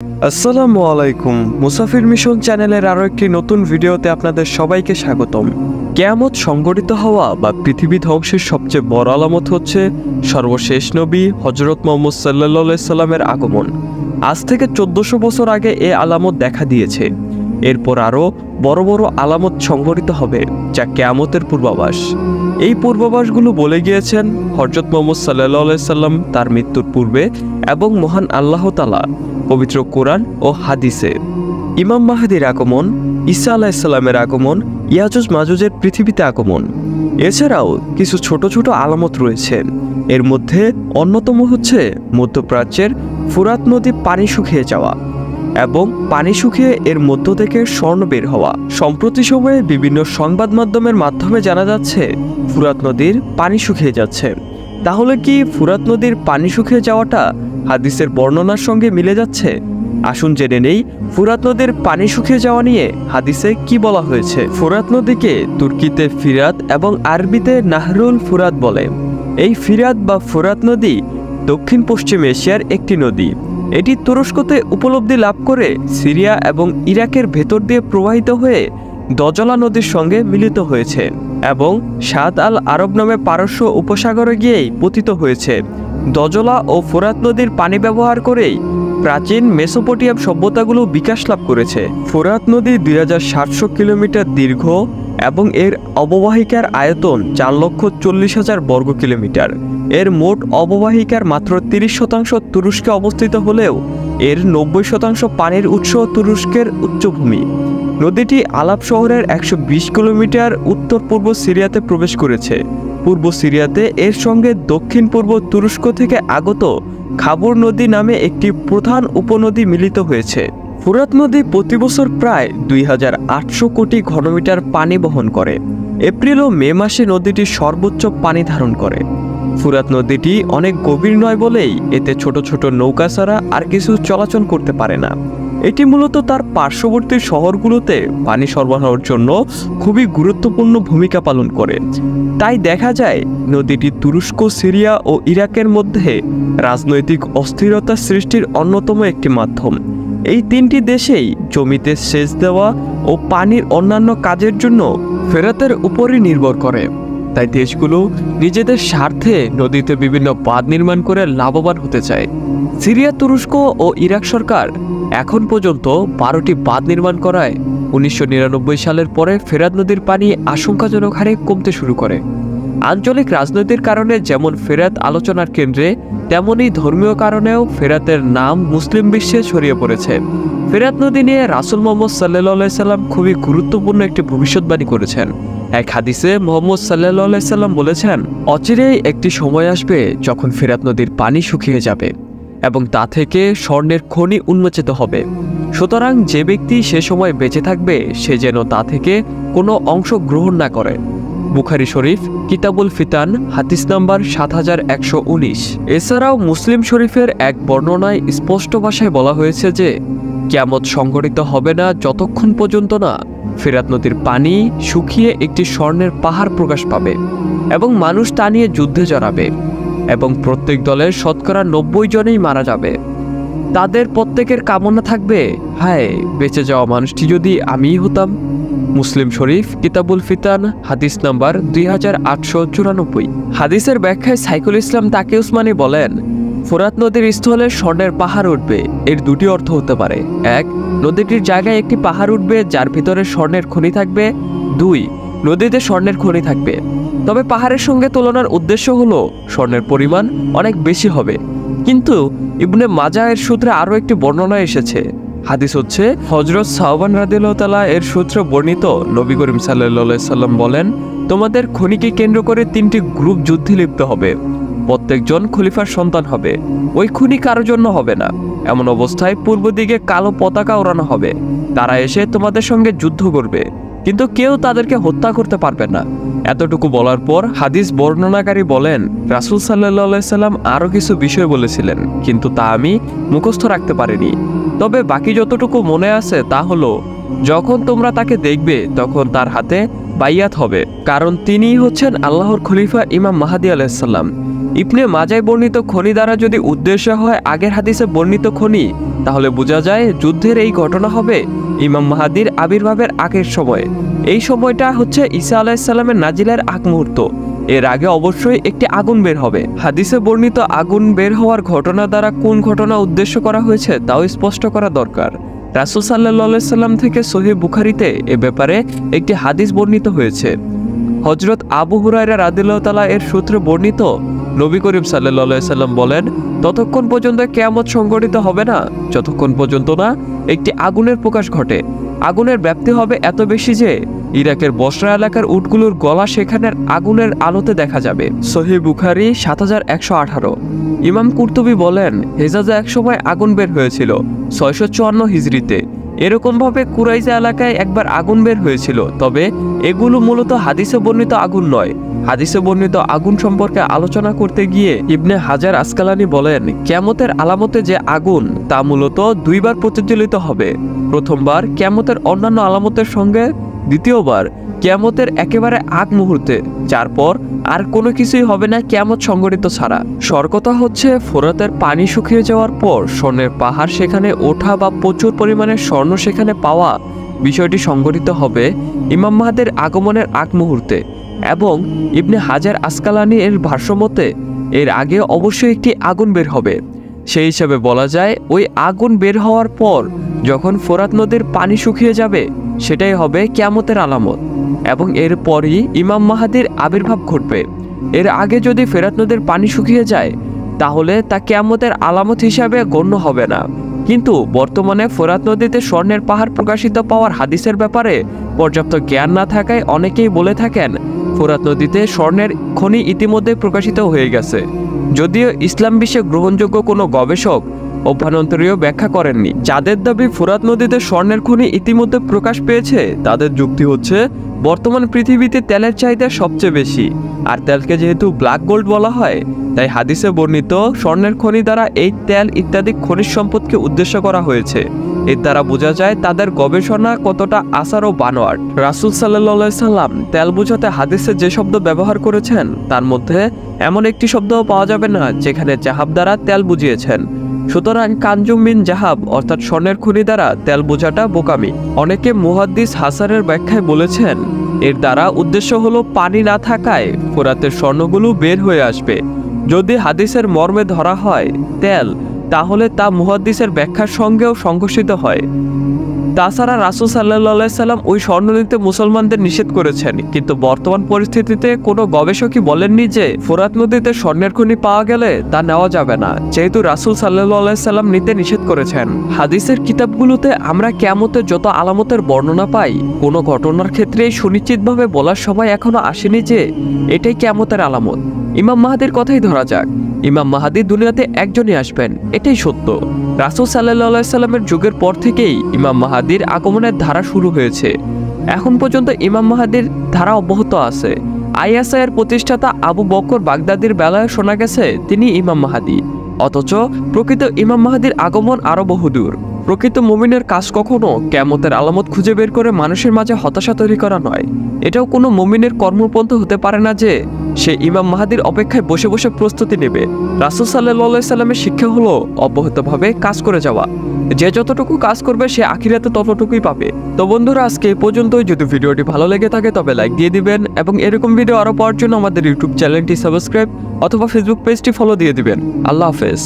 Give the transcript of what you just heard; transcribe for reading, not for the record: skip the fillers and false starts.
আসসালামু আলাইকুম। মুসাফির মিশন চ্যানেলের আরও একটি নতুন ভিডিওতে আপনাদের সবাইকে স্বাগতম। কিয়ামত সংঘটিত হওয়া বা পৃথিবী ধ্বংসের সবচেয়ে বড় আলামত হচ্ছে সর্বশেষ নবী হযরত মুহাম্মদ সাল্লাল্লাহু আলাইহি সাল্লামের আগমন। আজ থেকে 1400 বছর আগে এ আলামত দেখা দিয়েছে। এরপর আরও বড় বড় আলামত সংঘটিত হবে, যা কিয়ামতের পূর্বাভাস। এই পূর্বাভাসগুলো বলে গিয়েছেন হযরত মুহাম্মদ সাল্লাল্লাহু আলাইহি সাল্লাম তার মৃত্যুর পূর্বে এবং মহান আল্লাহ তাআলা পবিত্র কোরআন ও হাদিসে। ইমাম মাহদীর আগমন, ঈসা আলাইহিসসালামের আগমন, ইয়াজুজ মাজুজের পৃথিবীতে আগমন। এছাড়াও কিছু ছোট ছোট আলামত রয়েছে। এর মধ্যে অন্যতম হচ্ছে মধ্যপ্রাচ্যের ফুরাত নদী পানি শুকিয়ে যাওয়া এবং পানি শুকিয়ে এর মধ্য থেকে স্বর্ণ বের হওয়া। সম্প্রতি সময়ে বিভিন্ন সংবাদ মাধ্যমের মাধ্যমে জানা যাচ্ছে ফুরাত নদীর পানি শুকিয়ে যাচ্ছে। তাহলে কি ফুরাত নদীর পানি শুকিয়ে যাওয়াটা হাদিসের বর্ণনার সঙ্গে মিলে যাচ্ছে? আসুন জেনে নেই ফুরাত নদীর পানি শুকিয়ে যাওয়া নিয়ে হাদিসে কি বলা হয়েছে। ফুরাত নদীকে তুর্কিতে ফিরাত এবং আরবিতে নাহরুল ফুরাত বলে। এই ফিরাত বা ফুরাত নদী দক্ষিণ পশ্চিম এশিয়ার একটি নদী। এটি তুরস্কতে উপলব্ধি লাভ করে সিরিয়া এবং ইরাকের ভেতর দিয়ে প্রবাহিত হয়ে দজলা নদীর সঙ্গে মিলিত হয়েছে এবং সাদ আল আরব নামে পারস্য উপসাগরে গিয়েই পতিত হয়েছে। দজলা ও ফোরাত নদীর পানি ব্যবহার করেই প্রাচীন মেসোপটেমিয়াম সভ্যতাগুলো বিকাশ লাভ করেছে। ফোরাত নদী 2700 কিলোমিটার দীর্ঘ এবং এর অববাহিকার আয়তন 4,40,000 বর্গ কিলোমিটার। এর মোট অববাহিকার মাত্র 30% তুরস্কে অবস্থিত হলেও এর 90% পানির উৎস তুরস্কের উচ্চভূমি। নদীটি আলাপ শহরের 120 কিলোমিটার উত্তর পূর্ব সিরিয়াতে প্রবেশ করেছে। পূর্ব সিরিয়াতে এর সঙ্গে দক্ষিণ পূর্ব তুরস্ক থেকে আগত খাবুর নদী নামে একটি প্রধান উপনদী মিলিত হয়েছে। ফুরাত নদী প্রতি বছর প্রায় 2800 কোটি ঘনমিটার পানি বহন করে। এপ্রিল ও মে মাসে নদীটি সর্বোচ্চ পানি ধারণ করে। ফুরাত নদীটি অনেক গভীর নয় বলেই এতে ছোট ছোট নৌকা ছাড়া আর কিছু চলাচল করতে পারে না। এটি মূলত তার পার্শ্ববর্তী শহরগুলোতে পানি সরবরাহের জন্য খুবই গুরুত্বপূর্ণ ভূমিকা পালন করে। তাই দেখা যায় নদীটি তুরস্ক, সিরিয়া ও ইরাকের মধ্যে রাজনৈতিক অস্থিরতা সৃষ্টির অন্যতম একটি মাধ্যম। এই তিনটি দেশেই জমিতে সেচ দেওয়া ও পানির অন্যান্য কাজের জন্য ফেরাতের উপরই নির্ভর করে। তাই দেশগুলো নিজেদের স্বার্থে নদীতে বিভিন্ন বাঁধ নির্মাণ করে লাভবান হতে চায়। সিরিয়া, তুরস্ক ও ইরাক সরকার এখন পর্যন্ত 12টি বাঁধ নির্মাণ করায় 1999 সালের পরে ফেরাত নদীর পানি আশঙ্কাজনক হারে কমতে শুরু করে। আঞ্চলিক রাজনৈতিক কারণে যেমন ফেরাত আলোচনার কেন্দ্রে, তেমনই ধর্মীয় কারণেও ফেরাতের নাম মুসলিম বিশ্বে ছড়িয়ে পড়েছে। ফেরাত নদী নিয়ে রাসূল মুহাম্মদ সাল্লাল্লাহু আলাইহি সাল্লাম খুবই গুরুত্বপূর্ণ একটি ভবিষ্যৎবাণী করেছেন। এক হাদিসে মুহাম্মদ সাল্লাল্লাহু আলাইহি সাল্লাম বলেছেন, অচিরেই একটি সময় আসবে যখন ফেরাত নদীর পানি শুকিয়ে যাবে এবং তা থেকে স্বর্ণের খনি উন্মোচিত হবে। সুতরাং যে ব্যক্তি সে সময় বেঁচে থাকবে সে যেন তা থেকে কোনো অংশ গ্রহণ না করে। বুখারী শরীফ, কিতাবুল ফিতান, হাদিস নাম্বার 7119। এছাড়াও মুসলিম শরীফের এক বর্ণনায় স্পষ্ট ভাষায় বলা হয়েছে যে কিয়ামত সংঘটিত হবে না যতক্ষণ পর্যন্ত না ফেরাত নদীর পানি শুকিয়ে একটি স্বর্ণের পাহাড় প্রকাশ পাবে এবং মানুষ তা নিয়ে যুদ্ধে জড়াবে এবং প্রত্যেক দলের শতকরা 90 জনেই মারা যাবে। তাদের প্রত্যেকের কামনা থাকবে, হায় বেঁচে যাওয়া মানুষটি যদি আমিই হতাম। মুসলিম শরীফ, কিতাবুল ফিতান, হাদিস নাম্বার 2894। হাদিসের ব্যাখ্যায় সাইকুল ইসলাম তাকি উসমানী বলেন, ফোরাত নদীর স্থলে স্বর্ণের পাহাড় উঠবে। এর দুটি অর্থ হতে পারে। এক, নদীটির জায়গায় একটি পাহাড় উঠবে যার ভিতরে স্বর্ণের খনি থাকবে। দুই, নদীতে স্বর্ণের খনি থাকবে, তবে পাহাড়ের সঙ্গে তুলনার উদ্দেশ্য হলো স্বর্ণের পরিমাণ অনেক বেশি হবে। কিন্তু ইবনে মাজাহ এর সূত্রে আরও একটি বর্ণনা এসেছে। হাদিস হচ্ছে হযরত সাওবান রাদিয়াল্লাহু তাআলা এর সূত্রে বর্ণিত, নবী করিম সাল্লাল্লাহু আলাইহি সাল্লাম বলেন, তোমাদের খনিকে কেন্দ্র করে 3টি গ্রুপ যুদ্ধে লিপ্ত হবে। প্রত্যেকজন খলিফার সন্তান হবে। ওই খনি কারোর জন্য হবে না। এমন অবস্থায় পূর্ব দিকে কালো পতাকা ওড়ানো হবে। তারা এসে তোমাদের সঙ্গে যুদ্ধ করবে, কিন্তু কেউ তাদেরকে হত্যা করতে পারবে না। এতটুকু বলার পর হাদিস বর্ণনাকারী বলেন, রাসূল সাল্লাল্লাহু আলাইহি সাল্লাম আরও কিছু বিষয় বলেছিলেন, কিন্তু তা আমি মুখস্থ রাখতে পারিনি। তবে বাকি যতটুকু মনে আছে তা হলো, যখন তোমরা তাকে দেখবে তখন তার হাতে বাইয়াত হবে, কারণ তিনিই হচ্ছেন আল্লাহর খলিফা ইমাম মাহদী আলাইহিস সালাম। ইবনে মাজায় বর্ণিত খনি দ্বারা যদি উদ্দেশ্য হয় আগের হাদিসে বর্ণিত খনি, তাহলে বোঝা যায় যুদ্ধের এই ঘটনা হবে ইমাম মাহাদির আবির্ভাবের আগের সময়। এই সময়টা হচ্ছে ঈসা আলাইহিসসালামের নাজিলের আগ মুহূর্ত। এর আগে অবশ্যই একটি আগুন বের হবে। হাদিসে বর্ণিত আগুন বের হওয়ার ঘটনা দ্বারা কোন ঘটনা উদ্দেশ্য করা হয়েছে তাও স্পষ্ট করা দরকার। রাসূল সাল্লাল্লাহু আলাইহি সাল্লাম থেকে সহিহ বুখারীতে এ ব্যাপারে একটি হাদিস বর্ণিত হয়েছে। হযরত আবু হুরায়রা রাদিয়াল্লাহু তাআলা এর সূত্রে বর্ণিত, নবী করিম সাল্লাল্লাহু আলাইহি সাল্লাম বলেন, ততক্ষণ পর্যন্ত কিয়ামত সংঘটিত হবে না যতক্ষণ পর্যন্ত না একটি আগুনের প্রকাশ ঘটে। আগুনের ব্যাপ্তি হবে এত বেশি যে ইরাকের বসরা এলাকার উটগুলোর গলা সেখানের আগুনের আলোতে দেখা যাবে। সহিহ বুখারী ৭১১৮। ইমাম কুরতুবী বলেন, হেজাজে একসময় আগুন বের হয়েছিল ৬৫৪ হিজরিতে। এরকমভাবে কুরাইজা এলাকায় একবার আগুন বের হয়েছিল, তবে এগুলো মূলত হাদিসে বর্ণিত আগুন নয়। হাদিসে বর্ণিত আগুন সম্পর্কে আলোচনা করতে গিয়ে ইবনে হাজার আসকালানি বলেন, কিয়ামতের আলামতে যে আগুন তা মূলত দুইবার প্রজ্বলিত হবে। প্রথমবার কিয়ামতের অন্যান্য আলামতের সঙ্গে, দ্বিতীয়বার কিয়ামতের একেবারে আগ মুহূর্তে, যার পর আর কোনো কিছুই হবে না কিয়ামত সংঘটিত ছাড়া। সরকতা হচ্ছে ফোরাতের পানি শুকিয়ে যাওয়ার পর স্বর্ণের পাহাড় সেখানে ওঠা বা প্রচুর পরিমাণে স্বর্ণ সেখানে পাওয়া। বিষয়টি সংঘটিত হবে ইমাম মাহাদির আগমনের আগ মুহূর্তে। এবং ইবনে হাজার আসকালানি এর ভাষ্যমতে এর আগে অবশ্যই একটি আগুন বের হবে। সেই হিসাবে বলা যায় ওই আগুন বের হওয়ার পর যখন ফোরাত নদীর পানি শুকিয়ে যাবে সেটাই হবে কিয়ামতের আলামত, এবং এরপরই ইমাম মাহাদির আবির্ভাব ঘটবে। এর আগে যদি ফোরাত নদীর পানি শুকিয়ে যায় তাহলে তা কিয়ামতের আলামত হিসাবে গণ্য হবে না। কিন্তু বর্তমানে ফোরাত নদীতে স্বর্ণের পাহাড় প্রকাশিত পাওয়ার হাদিসের ব্যাপারে পর্যাপ্ত জ্ঞান না থাকায় অনেকেই বলে থাকেন ফোরাত নদীতে স্বর্ণের খনি ইতিমধ্যে প্রকাশিত হয়ে গেছে, যদিও ইসলাম বিশ্বে গ্রহণযোগ্য কোনো গবেষক অভ্যন্তরীয় ব্যাখ্যা করেননি। যাদের দাবি ফোরাত নদীতে স্বর্ণের খনি ইতিমধ্যে প্রকাশ পেয়েছে তাদের যুক্তি হচ্ছে বর্তমান পৃথিবীতে তেলের চাহিদা সবচেয়ে বেশি, আর তেলকে যেহেতু ব্ল্যাক গোল্ড বলা হয় তাই হাদিসে বর্ণিত স্বর্ণের খনি দ্বারা এই তেল ইত্যাদি খনিজ সম্পদকে উদ্দেশ্য করা হয়েছে। এর দ্বারা বোঝা যায় তাদের গবেষণা কতটা আসার ও বানোয়াট। রাসূল সাল্লাল্লাহু আলাইহি সাল্লাম তেল বোঝাতে হাদিসে যে শব্দ ব্যবহার করেছেন তার মধ্যে এমন একটি শব্দও পাওয়া যাবে না যেখানে জাহাব দ্বারা তেল বুঝিয়েছেন। সুতরাং কানজুম মিন জাহাব অর্থাৎ স্বর্ণের খনি দ্বারা তেল বোঝাটা বোকামি। অনেকে মুহাদ্দিস হাসানের ব্যাখ্যায় বলেছেন এর দ্বারা উদ্দেশ্য হলো পানি না থাকায় ফোরাতের স্বর্ণগুলো বের হয়ে আসবে। যদি হাদিসের মর্মে ধরা হয় তেল, তাহলে তা মুহাদ্দিসের ব্যাখ্যার সঙ্গেও সংঘর্ষিত হয়। তাছাড়া রাসূল সাল্লাল্লাহু আলাইহি সাল্লাম ওই স্বর্ণ নিতে মুসলমানদের নিষেধ করেছেন, কিন্তু বর্তমান পরিস্থিতিতে কোনো গবেষকই বলেননি যে ফোরাত নদীতে স্বর্ণের খনি পাওয়া গেলে তা নেওয়া যাবে না, যেহেতু রাসূল সাল্লাল্লাহু আলাইহি সাল্লাম নিতে নিষেধ করেছেন। হাদিসের কিতাবগুলোতে আমরা কিয়ামতের যত আলামতের বর্ণনা পাই, কোনো ঘটনার ক্ষেত্রে সুনিশ্চিতভাবে বলার সময় এখনো আসেনি যে এটাই কিয়ামতের আলামত। ইমাম মাহাদির কথাই ধরা যাক, ইমাম মাহাদি দুনিয়াতে একজনই আসবেন, এটাই সত্য। রাসূল সাল্লাল্লাহু আলাইহি সাল্লামের যুগের পর থেকেই ইমাম মাহাদির আগমনের ধারা শুরু হয়েছে। এখন পর্যন্ত ইমাম মাহাদির ধারা অব্যাহত আছে। আইএসআইয়ের প্রতিষ্ঠাতা আবু বকর বাগদাদির বেলায় শোনা গেছে তিনি ইমাম মাহাদি, অথচ প্রকৃত ইমাম মাহাদির আগমন আরো বহুদূর। প্রকৃত মুমিনের কাজ কখনো কিয়ামতের আলামত খুঁজে বের করে মানুষের মাঝে হতাশা তৈরি করা নয়। এটাও কোনো মুমিনের কর্মপন্থা হতে পারে না যে সে ইমাম মাহাদির অপেক্ষায় বসে বসে প্রস্তুতি নেবে। রাসূল সাল্লাল্লাহু আলাইহি সাল্লামের শিক্ষা হলো অব্যাহতভাবে কাজ করে যাওয়া। যে যতটুকু কাজ করবে সে আখিরাতে ততটুকুই পাবে। তো বন্ধুরা, আজকে এই পর্যন্তই। যদি ভিডিওটি ভালো লেগে থাকে তবে লাইক দিয়ে দিবেন, এবং এরকম ভিডিও আরো পাওয়ার জন্য আমাদের ইউটিউব চ্যানেলটি সাবস্ক্রাইব অথবা ফেসবুক পেজটি ফলো দিয়ে দিবেন। আল্লাহ হাফেজ।